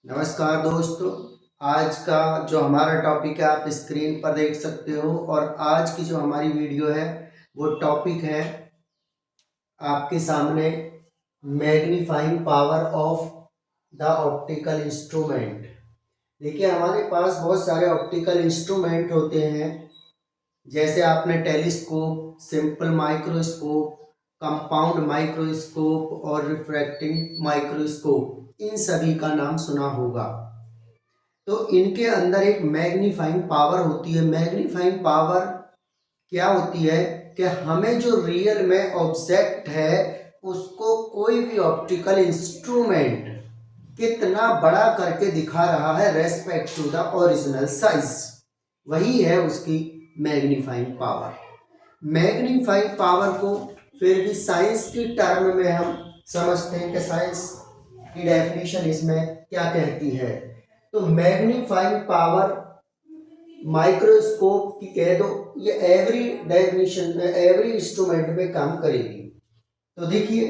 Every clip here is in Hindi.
नमस्कार दोस्तों। आज का जो हमारा टॉपिक है आप स्क्रीन पर देख सकते हो और आज की जो हमारी वीडियो है वो टॉपिक है आपके सामने magnifying power of the optical instrument. देखिए हमारे पास बहुत सारे ऑप्टिकल इंस्ट्रूमेंट होते हैं, जैसे आपने telescope, simple microscope, compound microscope और रिफ्रैक्टिंग माइक्रोस्कोप, इन सभी का नाम सुना होगा। तो इनके अंदर एक मैग्नीफाइंग पावर होती है। मैग्नीफाइंग पावर क्या होती है कि हमें जो रियल में ऑब्जेक्ट है उसको कोई भी ऑप्टिकल इंस्ट्रूमेंट कितना बड़ा करके दिखा रहा है respect to the original size, वही है उसकी मैग्नीफाइंग पावर। मैग्नीफाइंग पावर को फिर भी साइंस की टर्म में हम समझते हैं कि साइंस की डेफिनेशन इसमें क्या कहती है। तो मैग्नीफाइंग पावर माइक्रोस्कोप की कह दो, ये एवरी डेफिनेशन में एवरी इंस्ट्रूमेंट में काम करेगी। तो देखिए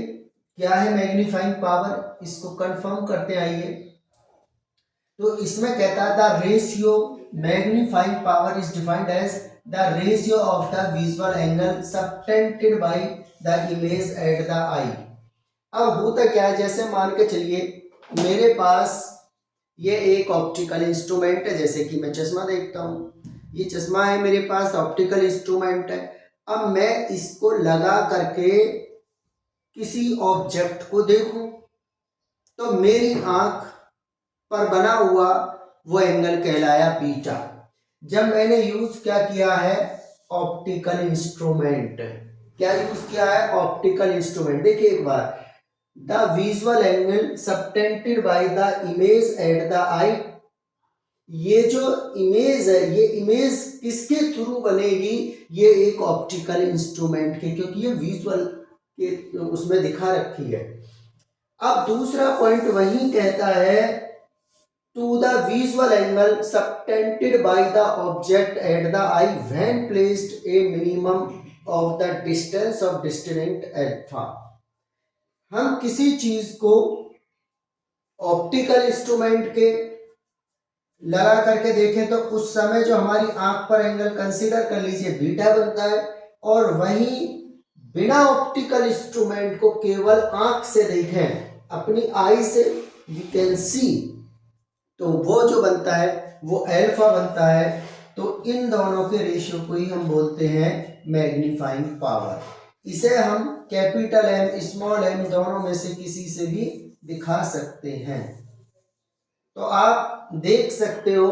क्या है मैग्नीफाइंग पावर, इसको कंफर्म करते आइए। तो इसमें कहता है the ratio magnifying power is defined as the ratio of the visual angle subtended by the image at the eye. अब होता क्या है, जैसे मान के चलिए मेरे पास ये एक ऑप्टिकल इंस्ट्रूमेंट है, जैसे कि मैं चश्मा देखता हूँ, ये चश्मा है मेरे पास, ऑप्टिकल इंस्ट्रूमेंट है। अब मैं इसको लगा करके किसी ऑब्जेक्ट को देखूं तो मेरी आंख पर बना हुआ वो एंगल कहलाया बीटा। जब मैंने यूज क्या किया है, ऑप्टिकल इंस्ट्रूमेंट। क्या यूज किया है, ऑप्टिकल इंस्ट्रूमेंट। देखिए एक बार, the visual angle subtended by the image at the eye. ये जो इमेज है, ये इमेज किसके थ्रू बनेगी, ये एक ऑप्टिकल इंस्ट्रूमेंट के, क्योंकि ये विजुअल के उसमें दिखा रखी है। अब दूसरा पॉइंट वही कहता है to the visual angle subtended by the object at the eye when placed a minimum of the distance of distant alpha. हम किसी चीज को ऑप्टिकल इंस्ट्रूमेंट के लगा करके देखें तो उस समय जो हमारी आंख पर एंगल कंसीडर कर लीजिए बीटा बनता है, और वहीं बिना ऑप्टिकल इंस्ट्रूमेंट को केवल आंख से देखें, अपनी आई से वी कैन सी, तो वो जो बनता है वो अल्फा बनता है। तो इन दोनों के रेशियो को ही हम बोलते हैं मैग्नीफाइंग पावर। इसे हम कैपिटल एम स्मॉल एम दोनों में से किसी से भी दिखा सकते हैं। तो आप देख सकते हो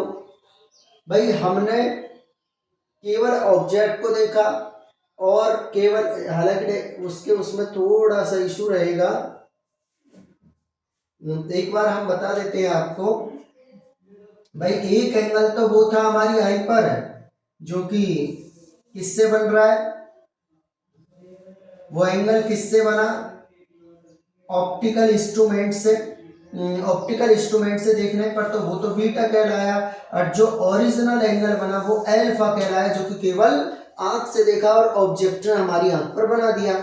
भाई, हमने केवल ऑब्जेक्ट को देखा और केवल, हालांकि उसके उसमें थोड़ा सा इशू रहेगा, एक बार हम बता देते हैं आपको। भाई एक एंगल तो वो था हमारी आई पर, जो कि किससे बन रहा है, वो एंगल किससे बना, ऑप्टिकल इंस्ट्रूमेंट से। ऑप्टिकल इंस्ट्रूमेंट से देखने पर तो वो तो बीटा कहलाया, और जो ओरिजिनल एंगल बना वो अल्फा कहलाया, जो कि केवल आंख से देखा और ऑब्जेक्ट ने हमारी आंख पर बना दिया।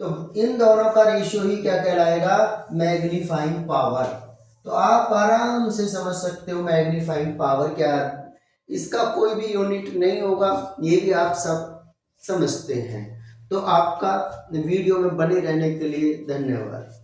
तो इन दोनों का रेशियो ही क्या कहलाएगा, मैग्नीफाइंग पावर। तो आप आराम से समझ सकते हो मैग्नीफाइंग पावर क्या है, इसका कोई भी यूनिट नहीं होगा, ये भी आप सब समझते हैं। तो आपका वीडियो में बने रहने के लिए धन्यवाद।